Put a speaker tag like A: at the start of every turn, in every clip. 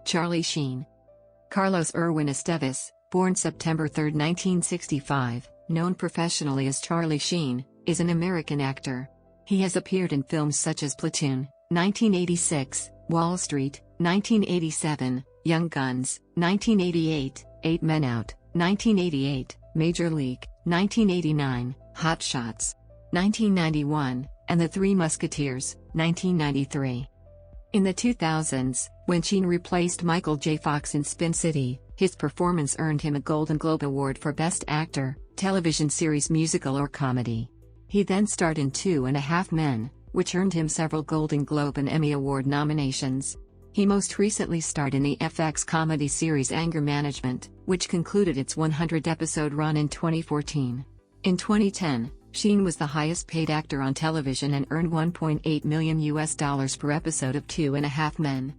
A: Charlie Sheen. Carlos Irwin Estévez, born September 3, 1965, known professionally as Charlie Sheen, is an American actor. He has appeared in films such as Platoon, 1986, Wall Street, 1987, Young Guns, 1988, Eight Men Out, 1988, Major League, 1989, Hot Shots, 1991, and The Three Musketeers, 1993. In the 2000s, when Sheen replaced Michael J. Fox in Spin City, his performance earned him a Golden Globe Award for Best Actor, Television Series Musical or Comedy. He then starred in 2.5 Men, which earned him several Golden Globe and Emmy Award nominations. He most recently starred in the FX comedy series Anger Management, which concluded its 100-episode run in 2014. In 2010, Sheen was the highest-paid actor on television and earned $1.8 million per episode of 2.5 Men.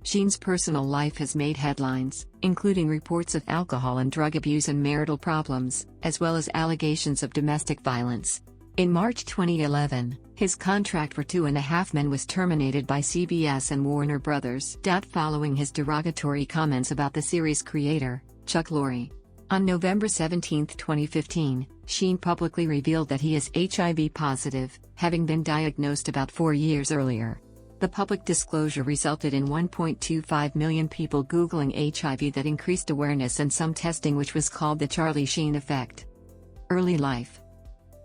A: Sheen's personal life has made headlines, including reports of alcohol and drug abuse and marital problems, as well as allegations of domestic violence. In March 2011, his contract for 2.5 Men was terminated by CBS and Warner Brothers. Following his derogatory comments about the series' creator, Chuck Lorre. On November 17, 2015, Sheen publicly revealed that he is HIV positive, having been diagnosed about 4 years earlier. The public disclosure resulted in 1.25 million people Googling HIV. That increased awareness and some testing, which was called the Charlie Sheen effect. Early life.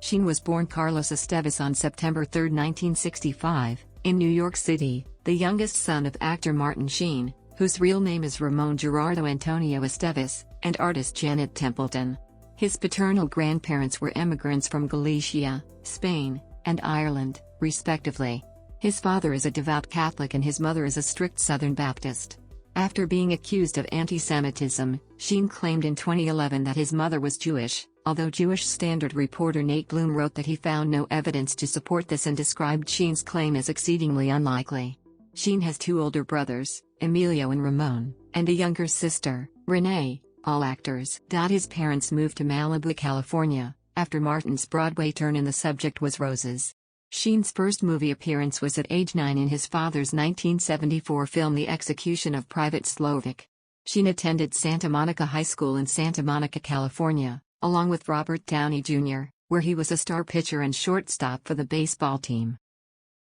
A: Sheen was born Carlos Estévez on September 3, 1965, in New York City, the youngest son of actor Martin Sheen, whose real name is Ramon Gerardo Antonio Estévez, and artist Janet Templeton. His paternal grandparents were immigrants from Galicia, Spain, and Ireland, respectively. His father is a devout Catholic and his mother is a strict Southern Baptist. After being accused of anti-Semitism, Sheen claimed in 2011 that his mother was Jewish, although Jewish Standard reporter Nate Bloom wrote that he found no evidence to support this and described Sheen's claim as exceedingly unlikely. Sheen has 2 older brothers, Emilio and Ramon, and a younger sister, Renee, all actors. His parents moved to Malibu, California, after Martin's Broadway turn in The Subject Was Roses. Sheen's first movie appearance was at age 9 in his father's 1974 film The Execution of Private Slovak. Sheen attended Santa Monica High School in Santa Monica, California, along with Robert Downey Jr., where he was a star pitcher and shortstop for the baseball team.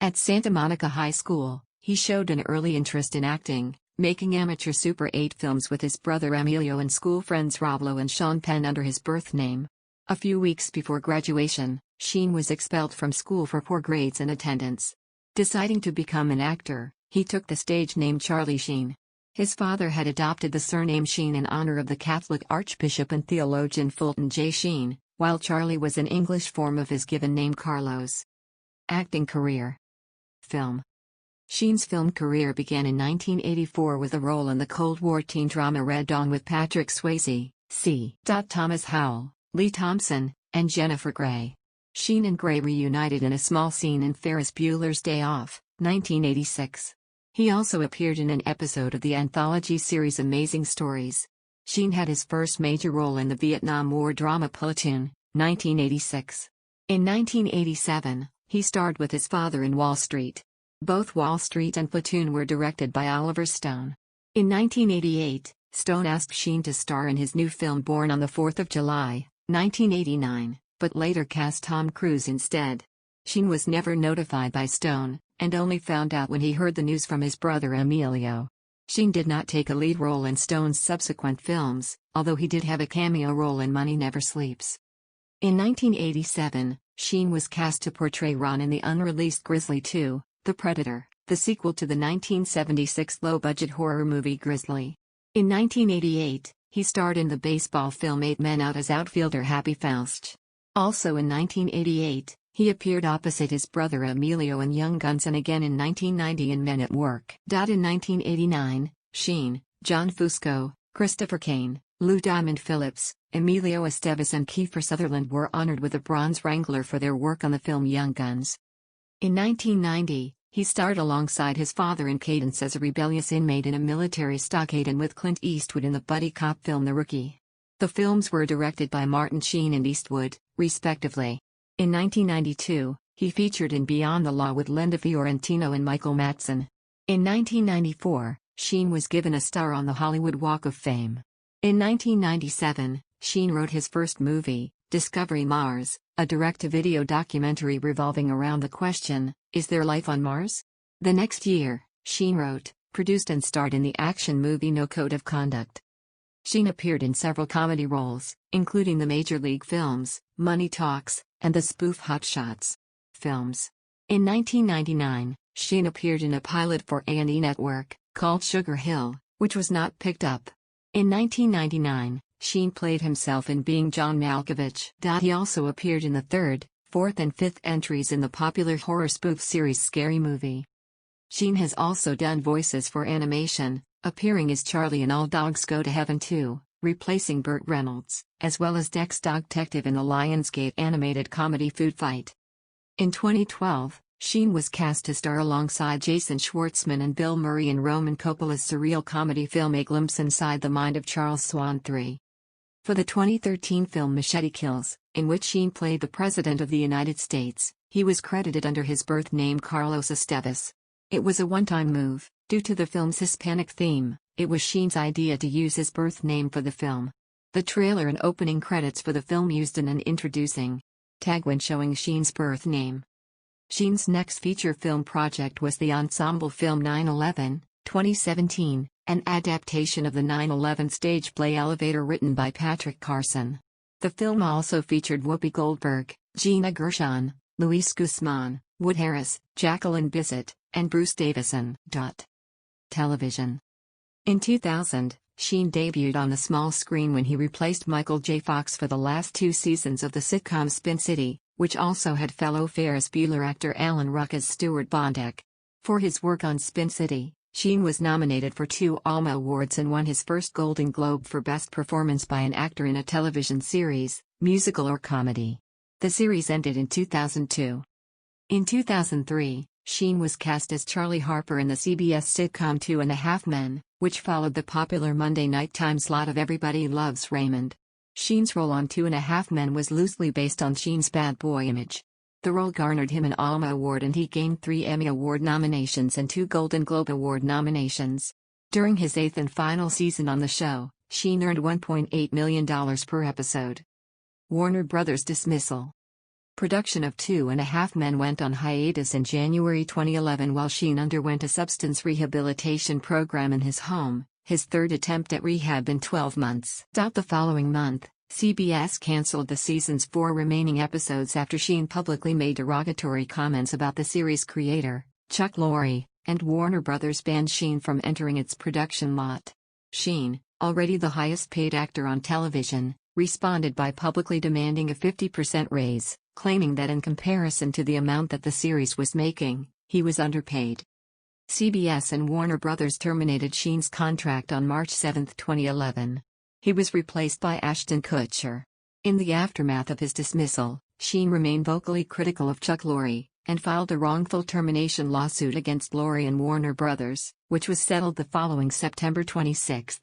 A: At Santa Monica High School, he showed an early interest in acting, making amateur Super 8 films with his brother Emilio and school friends Roblo and Sean Penn under his birth name. A few weeks before graduation, Sheen was expelled from school for poor grades and attendance. Deciding to become an actor, he took the stage name Charlie Sheen. His father had adopted the surname Sheen in honor of the Catholic Archbishop and theologian Fulton J. Sheen, while Charlie was an English form of his given name Carlos. Acting career. Film. Sheen's film career began in 1984 with a role in the Cold War teen drama Red Dawn with Patrick Swayze, C. Thomas Howell, Lee Thompson, and Jennifer Grey. Sheen and Grey reunited in a small scene in Ferris Bueller's Day Off, 1986. He also appeared in an episode of the anthology series Amazing Stories. Sheen had his first major role in the Vietnam War drama Platoon, 1986. In 1987, he starred with his father in Wall Street. Both Wall Street and Platoon were directed by Oliver Stone. In 1988, Stone asked Sheen to star in his new film Born on the 4th of July, 1989, but later cast Tom Cruise instead. Sheen was never notified by Stone, and only found out when he heard the news from his brother Emilio. Sheen did not take a lead role in Stone's subsequent films, although he did have a cameo role in Money Never Sleeps. In 1987, Sheen was cast to portray Ron in the unreleased Grizzly 2, The Predator, the sequel to the 1976 low-budget horror movie Grizzly. In 1988, he starred in the baseball film 8 Men Out as outfielder Happy Faust. Also in 1988, he appeared opposite his brother Emilio in Young Guns and again in 1990 in Men at Work. In 1989, Sheen, John Fusco, Christopher Kane, Lou Diamond Phillips, Emilio Estevez and Kiefer Sutherland were honored with a Bronze Wrangler for their work on the film Young Guns. In 1990, he starred alongside his father in Cadence as a rebellious inmate in a military stockade and with Clint Eastwood in the buddy cop film The Rookie. The films were directed by Martin Sheen and Eastwood, respectively. In 1992, he featured in Beyond the Law with Linda Fiorentino and Michael Madsen. In 1994, Sheen was given a star on the Hollywood Walk of Fame. In 1997, Sheen wrote his first movie, Discovery Mars, a direct-to-video documentary revolving around the question, is there life on Mars? The next year, Sheen wrote, produced and starred in the action movie No Code of Conduct. Sheen appeared in several comedy roles, including the Major League films, Money Talks, and the spoof Hot Shots films. In 1999, Sheen appeared in a pilot for A&E Network, called Sugar Hill, which was not picked up. In 1999, Sheen played himself in Being John Malkovich. He also appeared in the third, fourth and fifth entries in the popular horror spoof series Scary Movie. Sheen has also done voices for animation, appearing as Charlie in All Dogs Go to Heaven 2, replacing Burt Reynolds, as well as Dex Dogtective in the Lionsgate animated comedy Food Fight. In 2012, Sheen was cast to star alongside Jason Schwartzman and Bill Murray in Roman Coppola's surreal comedy film A Glimpse Inside the Mind of Charles Swan 3. For the 2013 film Machete Kills, in which Sheen played the President of the United States, he was credited under his birth name Carlos Estévez. It was a one-time move. Due to the film's Hispanic theme, it was Sheen's idea to use his birth name for the film. The trailer and opening credits for the film used an introducing tag when showing Sheen's birth name. Sheen's next feature film project was the ensemble film 9/11, 2017, an adaptation of the 9/11 stage play Elevator written by Patrick Carson. The film also featured Whoopi Goldberg, Gina Gershon, Luis Guzman, Wood Harris, Jacqueline Bisset, and Bruce Davison. Television. In 2000, Sheen debuted on the small screen when he replaced Michael J. Fox for the last two seasons of the sitcom Spin City, which also had fellow Ferris Bueller actor Alan Ruck as Stuart Bondeck. For his work on Spin City, Sheen was nominated for 2 Alma Awards and won his first Golden Globe for Best Performance by an Actor in a Television Series, Musical or Comedy. The series ended in 2002. In 2003, Sheen was cast as Charlie Harper in the CBS sitcom 2.5 Men, which followed the popular Monday nighttime slot of Everybody Loves Raymond. Sheen's role on 2.5 Men was loosely based on Sheen's bad boy image. The role garnered him an Alma Award and he gained 3 Emmy Award nominations and 2 Golden Globe Award nominations. During his 8th and final season on the show, Sheen earned $1.8 million per episode. Warner Brothers Dismissal. Production of 2.5 Men went on hiatus in January 2011 while Sheen underwent a substance rehabilitation program in his home, his third attempt at rehab in 12 months. The following month, CBS canceled the season's 4 remaining episodes after Sheen publicly made derogatory comments about the series creator, Chuck Lorre, and Warner Brothers banned Sheen from entering its production lot. Sheen, already the highest-paid actor on television, responded by publicly demanding a 50% raise, claiming that in comparison to the amount that the series was making, he was underpaid. CBS and Warner Brothers terminated Sheen's contract on March 7, 2011. He was replaced by Ashton Kutcher. In the aftermath of his dismissal, Sheen remained vocally critical of Chuck Lorre, and filed a wrongful termination lawsuit against Lorre and Warner Brothers, which was settled the following September 26.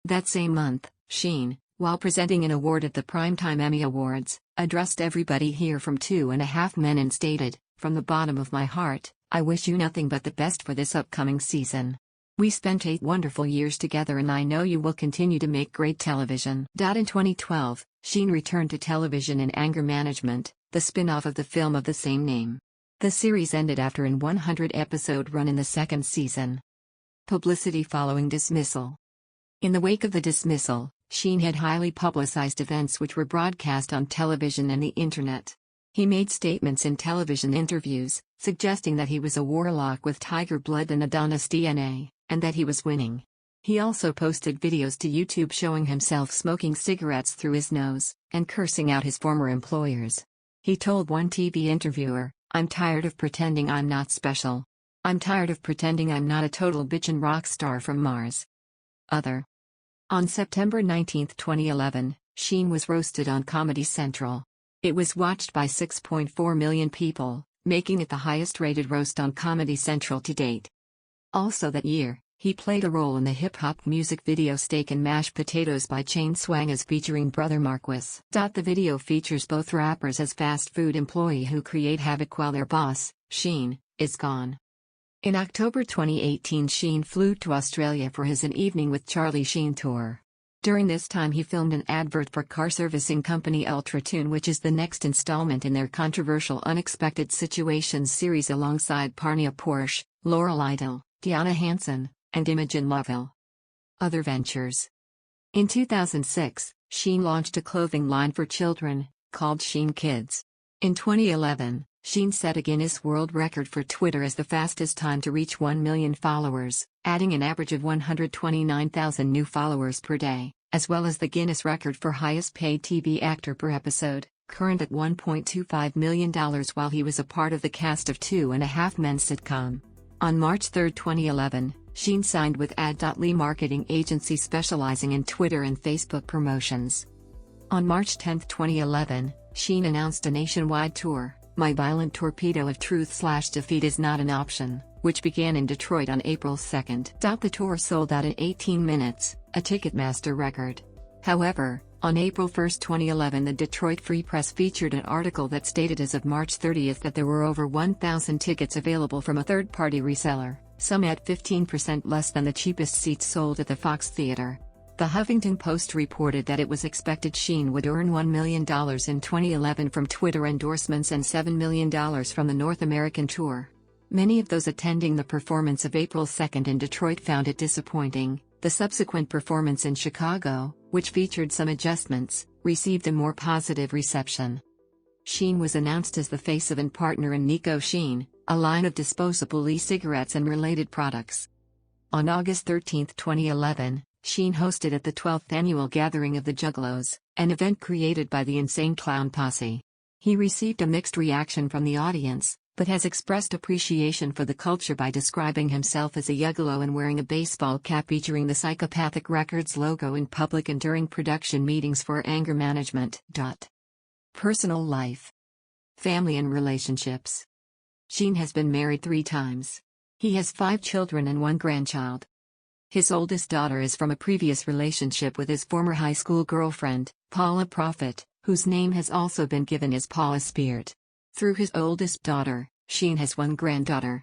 A: That same month, Sheen, while presenting an award at the Primetime Emmy Awards, addressed everybody here from 2.5 Men and stated, "From the bottom of my heart, I wish you nothing but the best for this upcoming season. We spent 8 wonderful years together and I know you will continue to make great television." In 2012, Sheen returned to television in Anger Management, the spin-off of the film of the same name. The series ended after an 100-episode run in the second season. Publicity following dismissal. In the wake of the dismissal, Sheen had highly publicized events which were broadcast on television and the internet. He made statements in television interviews, suggesting that he was a warlock with tiger blood and Adonis DNA, and that he was winning. He also posted videos to YouTube showing himself smoking cigarettes through his nose, and cursing out his former employers. He told one TV interviewer, "I'm tired of pretending I'm not special. I'm tired of pretending I'm not a total bitchin' rock star from Mars." On September 19, 2011, Sheen was roasted on Comedy Central. It was watched by 6.4 million people, making it the highest-rated roast on Comedy Central to date. Also that year, he played a role in the hip-hop music video Steak and Mashed Potatoes by Chain Swangers featuring Brother Marquis. The video features both rappers as fast food employee who create havoc while their boss, Sheen, is gone. In October 2018, Sheen flew to Australia for his An Evening with Charlie Sheen tour. During this time he filmed an advert for car servicing company Platoon, which is the next installment in their controversial Unexpected Situations series alongside Parnia Porsche, Laurel Idle, Deanna Hansen, and Imogen Lovell. Other ventures. In 2006, Sheen launched a clothing line for children, called Sheen Kids. In 2011, Sheen set a Guinness World Record for Twitter as the fastest time to reach 1 million followers, adding an average of 129,000 new followers per day, as well as the Guinness record for highest paid TV actor per episode, current at $1.25 million while he was a part of the cast of 2.5 Men sitcom. On March 3, 2011, Sheen signed with Ad.ly marketing agency specializing in Twitter and Facebook promotions. On March 10, 2011, Sheen announced a nationwide tour, My Violent Torpedo of Truth/Defeat Is Not an Option, which began in Detroit on April 2. The tour sold out in 18 minutes, a Ticketmaster record. However, on April 1, 2011, the Detroit Free Press featured an article that stated as of March 30 that there were over 1,000 tickets available from a third-party reseller, some at 15% less than the cheapest seats sold at the Fox Theater. The Huffington Post reported that it was expected Sheen would earn $1 million in 2011 from Twitter endorsements and $7 million from the North American tour. Many of those attending the performance of April 2 in Detroit found it disappointing. The subsequent performance in Chicago, which featured some adjustments, received a more positive reception. Sheen was announced as the face of and partner in Nico Sheen, a line of disposable e-cigarettes and related products. On August 13, 2011, Sheen hosted at the 12th annual gathering of the Juggalos, an event created by the Insane Clown Posse. He received a mixed reaction from the audience, but has expressed appreciation for the culture by describing himself as a juggalo and wearing a baseball cap featuring the Psychopathic Records logo in public and during production meetings for anger management. Personal life. Family and relationships. Sheen has been married 3 times. He has 5 children and 1 grandchild. His oldest daughter is from a previous relationship with his former high school girlfriend, Paula Prophet, whose name has also been given as Paula Speart. Through his oldest daughter, Sheen has 1 granddaughter.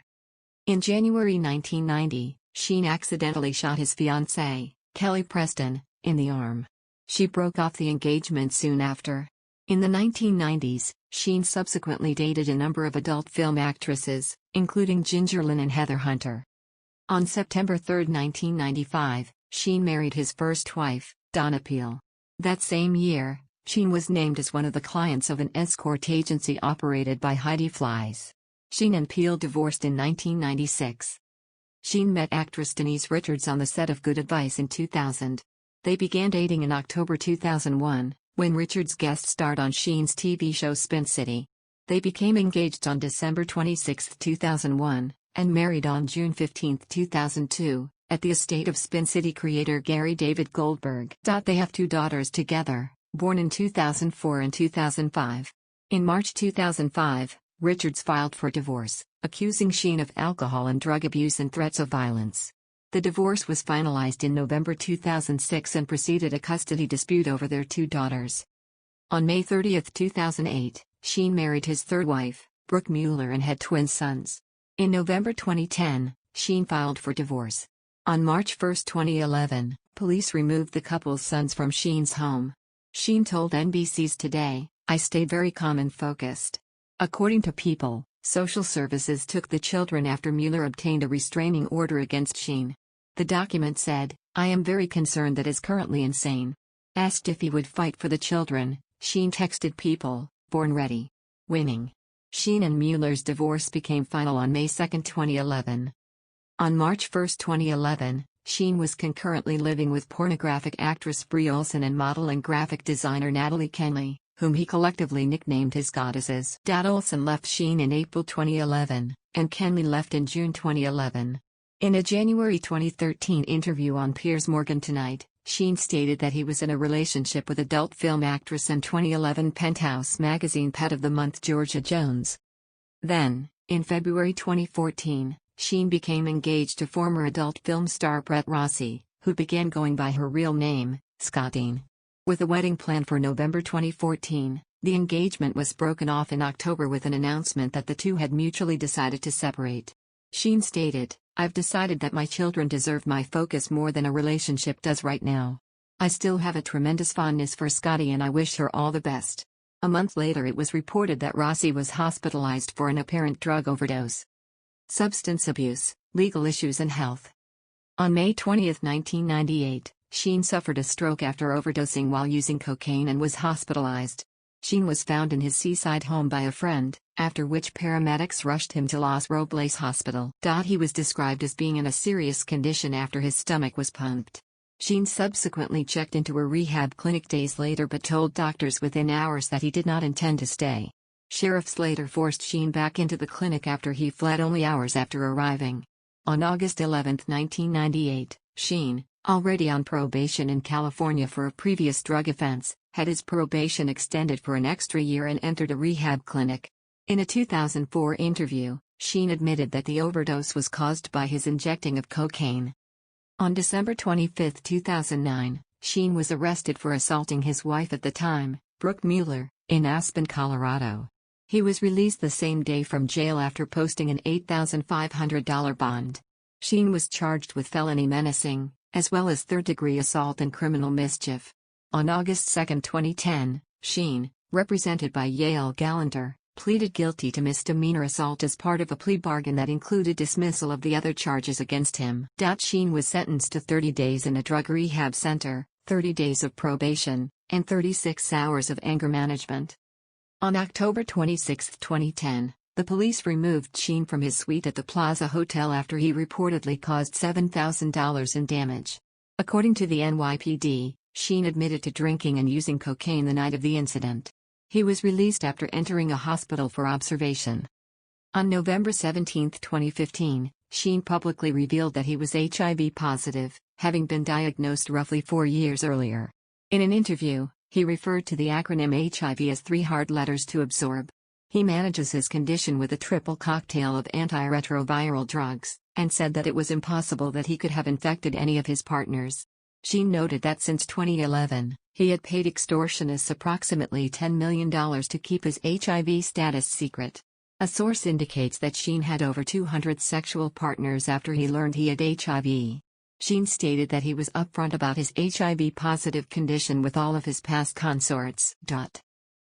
A: In January 1990, Sheen accidentally shot his fiancée, Kelly Preston, in the arm. She broke off the engagement soon after. In the 1990s, Sheen subsequently dated a number of adult film actresses, including Ginger Lynn and Heather Hunter. On September 3, 1995, Sheen married his first wife, Donna Peel. That same year, Sheen was named as one of the clients of an escort agency operated by Heidi Fleiss. Sheen and Peel divorced in 1996. Sheen met actress Denise Richards on the set of Good Advice in 2000. They began dating in October 2001, when Richards guest starred on Sheen's TV show Spin City. They became engaged on December 26, 2001. And married on June 15, 2002, at the estate of Spin City creator Gary David Goldberg. They have 2 daughters together, born in 2004 and 2005. In March 2005, Richards filed for divorce, accusing Sheen of alcohol and drug abuse and threats of violence. The divorce was finalized in November 2006 and preceded a custody dispute over their 2 daughters. On May 30, 2008, Sheen married his 3rd wife, Brooke Mueller, and had twin sons. In November 2010, Sheen filed for divorce. On March 1, 2011, police removed the couple's sons from Sheen's home. Sheen told NBC's Today, "I stayed very calm and focused." According to People, social services took the children after Mueller obtained a restraining order against Sheen. The document said, "I am very concerned that is currently insane." Asked if he would fight for the children, Sheen texted People, "Born ready. Winning." Sheen and Mueller's divorce became final on May 2, 2011. On March 1, 2011, Sheen was concurrently living with pornographic actress Brie Olson and model and graphic designer Natalie Kenley, whom he collectively nicknamed his goddesses. Olson left Sheen in April 2011, and Kenley left in June 2011. In a January 2013 interview on Piers Morgan Tonight, Sheen stated that he was in a relationship with adult film actress and 2011 Penthouse magazine Pet of the Month Georgia Jones. Then, in February 2014, Sheen became engaged to former adult film star Brett Rossi, who began going by her real name, Scottine. With a wedding planned for November 2014, the engagement was broken off in October with an announcement that the two had mutually decided to separate. Sheen stated, "I've decided that my children deserve my focus more than a relationship does right now. I still have a tremendous fondness for Scotty and I wish her all the best." A month later it was reported that Rossi was hospitalized for an apparent drug overdose. Substance abuse, legal issues and health. On May 20, 1998, Sheen suffered a stroke after overdosing while using cocaine and was hospitalized. Sheen was found in his seaside home by a friend, after which paramedics rushed him to Los Robles Hospital. He was described as being in a serious condition after his stomach was pumped. Sheen subsequently checked into a rehab clinic days later but told doctors within hours that he did not intend to stay. Sheriffs later forced Sheen back into the clinic after he fled only hours after arriving. On August 11, 1998, Sheen, already on probation in California for a previous drug offense, had his probation extended for an extra year and entered a rehab clinic. In a 2004 interview, Sheen admitted that the overdose was caused by his injecting of cocaine. On December 25, 2009, Sheen was arrested for assaulting his wife at the time, Brooke Mueller, in Aspen, Colorado. He was released the same day from jail after posting an $8,500 bond. Sheen was charged with felony menacing, as well as third-degree assault and criminal mischief. On August 2, 2010, Sheen, represented by Yael Gallanter, pleaded guilty to misdemeanor assault as part of a plea bargain that included dismissal of the other charges against him. Sheen was sentenced to 30 days in a drug rehab center, 30 days of probation, and 36 hours of anger management. On October 26, 2010, the police removed Sheen from his suite at the Plaza Hotel after he reportedly caused $7,000 in damage. According to the NYPD, Sheen admitted to drinking and using cocaine the night of the incident. He was released after entering a hospital for observation. On November 17, 2015, Sheen publicly revealed that he was HIV positive, having been diagnosed roughly 4 years earlier. In an interview, he referred to the acronym HIV as 3 hard letters to absorb. He manages his condition with a triple cocktail of antiretroviral drugs, and said that it was impossible that he could have infected any of his partners. Sheen noted that since 2011, he had paid extortionists approximately $10 million to keep his HIV status secret. A source indicates that Sheen had over 200 sexual partners after he learned he had HIV. Sheen stated that he was upfront about his HIV-positive condition with all of his past consorts.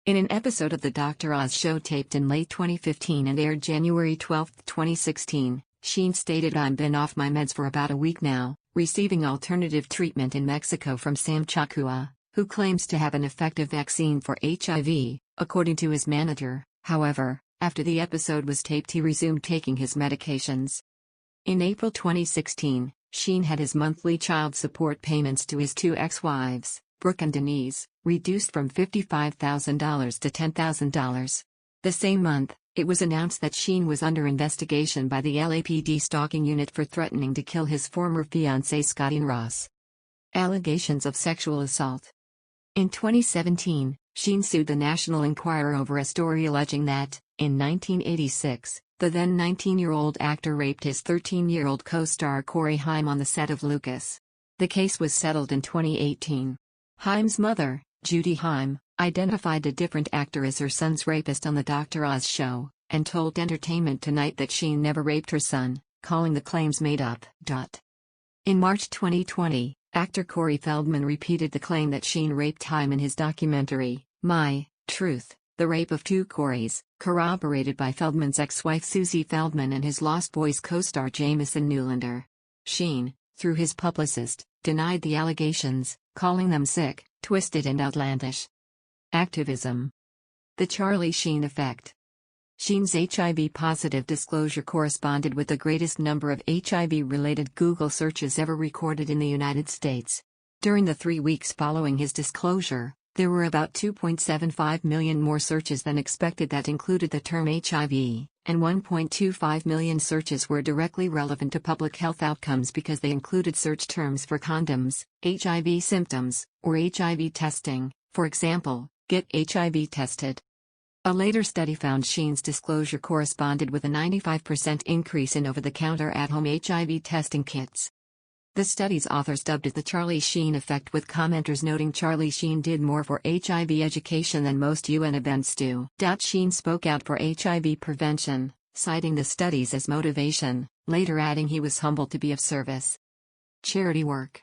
A: In an episode of The Dr. Oz Show taped in late 2015 and aired January 12, 2016, Sheen stated, "I've been off my meds for about a week now, receiving alternative treatment in Mexico from Sam Chakua, who claims to have an effective vaccine for HIV, according to his manager." However, after the episode was taped, he resumed taking his medications. In April 2016, Sheen had his monthly child support payments to his 2 ex-wives, Brooke and Denise, reduced from $55,000 to $10,000. The same month, it was announced that Sheen was under investigation by the LAPD stalking unit for threatening to kill his former fiancée Scotty Ross. Allegations of sexual assault. In 2017, Sheen sued the National Enquirer over a story alleging that, in 1986, the then 19-year-old actor raped his 13-year-old co-star Corey Haim on the set of Lucas. The case was settled in 2018. Haim's mother, Judy Haim, identified a different actor as her son's rapist on The Dr. Oz Show, and told Entertainment Tonight that Sheen never raped her son, calling the claims made up. In March 2020, actor Corey Feldman repeated the claim that Sheen raped Haim in his documentary, My Truth, The Rape of Two Coreys, corroborated by Feldman's ex-wife Susie Feldman and his Lost Boys co-star Jamison Newlander. Sheen, through his publicist, denied the allegations, calling them sick, twisted and outlandish. Activism. The Charlie Sheen effect. Sheen's HIV-positive disclosure corresponded with the greatest number of HIV-related Google searches ever recorded in the United States. During the 3 weeks following his disclosure, there were about 2.75 million more searches than expected that included the term HIV, and 1.25 million searches were directly relevant to public health outcomes because they included search terms for condoms, HIV symptoms, or HIV testing, for example, get HIV tested. A later study found Sheen's disclosure corresponded with a 95% increase in over-the-counter at-home HIV testing kits. The study's authors dubbed it the Charlie Sheen effect, with commenters noting Charlie Sheen did more for HIV education than most UN events do. Sheen spoke out for HIV prevention, citing the studies as motivation, later adding he was humbled to be of service. Charity work.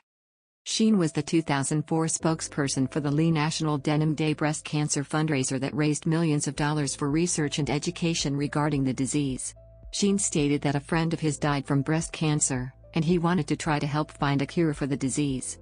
A: Sheen was the 2004 spokesperson for the Lee National Denim Day breast cancer fundraiser that raised millions of dollars for research and education regarding the disease. Sheen stated that a friend of his died from breast cancer, and he wanted to try to help find a cure for the disease.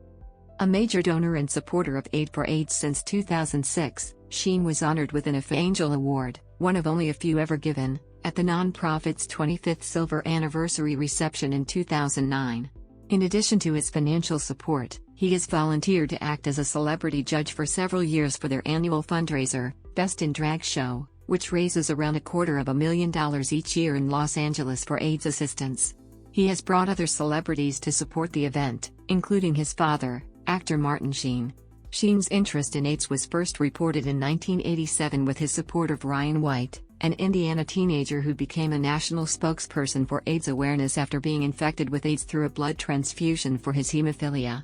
A: A major donor and supporter of Aid for AIDS since 2006, Sheen was honored with an IF Angel Award, one of only a few ever given, at the nonprofit's 25th Silver Anniversary reception in 2009. In addition to his financial support, he has volunteered to act as a celebrity judge for several years for their annual fundraiser, Best in Drag Show, which raises around $250,000 each year in Los Angeles for AIDS assistance. He has brought other celebrities to support the event, including his father, actor Martin Sheen. Sheen's interest in AIDS was first reported in 1987 with his support of Ryan White, an Indiana teenager who became a national spokesperson for AIDS awareness after being infected with AIDS through a blood transfusion for his hemophilia.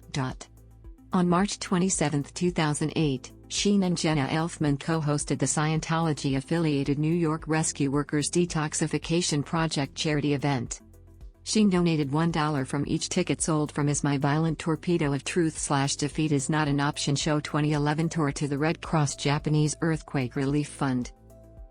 A: On March 27, 2008, Sheen and Jenna Elfman co-hosted the Scientology-affiliated New York Rescue Workers Detoxification Project charity event. Sheen donated $1 from each ticket sold from his My Violent Torpedo of Truth/Defeat Is Not an Option Show 2011 tour to the Red Cross Japanese Earthquake Relief Fund.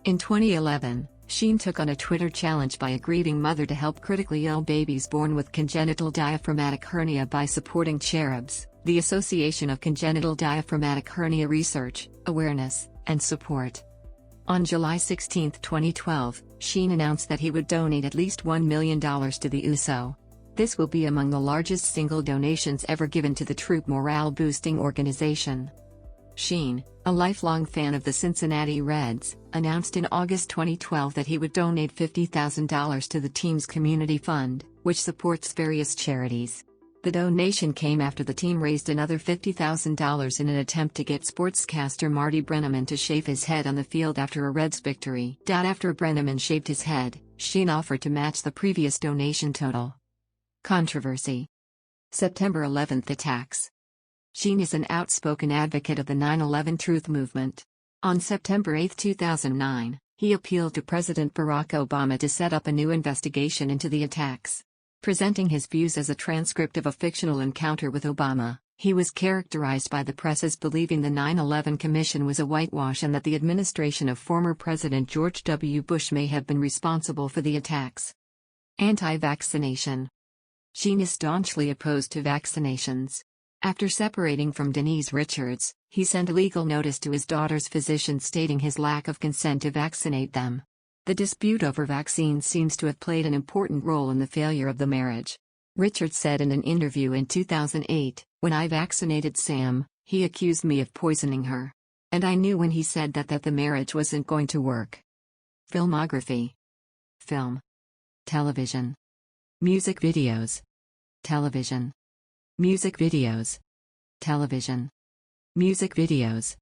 A: In 2011, Sheen took on a Twitter challenge by a grieving mother to help critically ill babies born with congenital diaphragmatic hernia by supporting Celebs, the Association of Congenital Diaphragmatic Hernia Research, Awareness, and Support. On July 16, 2012, Sheen announced that he would donate at least $1 million to the USO. This will be among the largest single donations ever given to the troop morale-boosting organization. Sheen, a lifelong fan of the Cincinnati Reds, announced in August 2012 that he would donate $50,000 to the team's community fund, which supports various charities. The donation came after the team raised another $50,000 in an attempt to get sportscaster Marty Brennaman to shave his head on the field after a Reds victory. After Brennaman shaved his head, Sheen offered to match the previous donation total. Controversy. September 11 attacks. Sheen is an outspoken advocate of the 9/11 Truth movement. On September 8, 2009, he appealed to President Barack Obama to set up a new investigation into the attacks. Presenting his views as a transcript of a fictional encounter with Obama, he was characterized by the press as believing the 9/11 Commission was a whitewash and that the administration of former President George W. Bush may have been responsible for the attacks. Anti-vaccination. Sheen is staunchly opposed to vaccinations. After separating from Denise Richards, he sent a legal notice to his daughter's physician stating his lack of consent to vaccinate them. The dispute over vaccines seems to have played an important role in the failure of the marriage. Richards said in an interview in 2008, "When I vaccinated Sam, he accused me of poisoning her. And I knew when he said that the marriage wasn't going to work." Filmography. Film. Television. Music videos. Television. Music videos. Television. Music videos.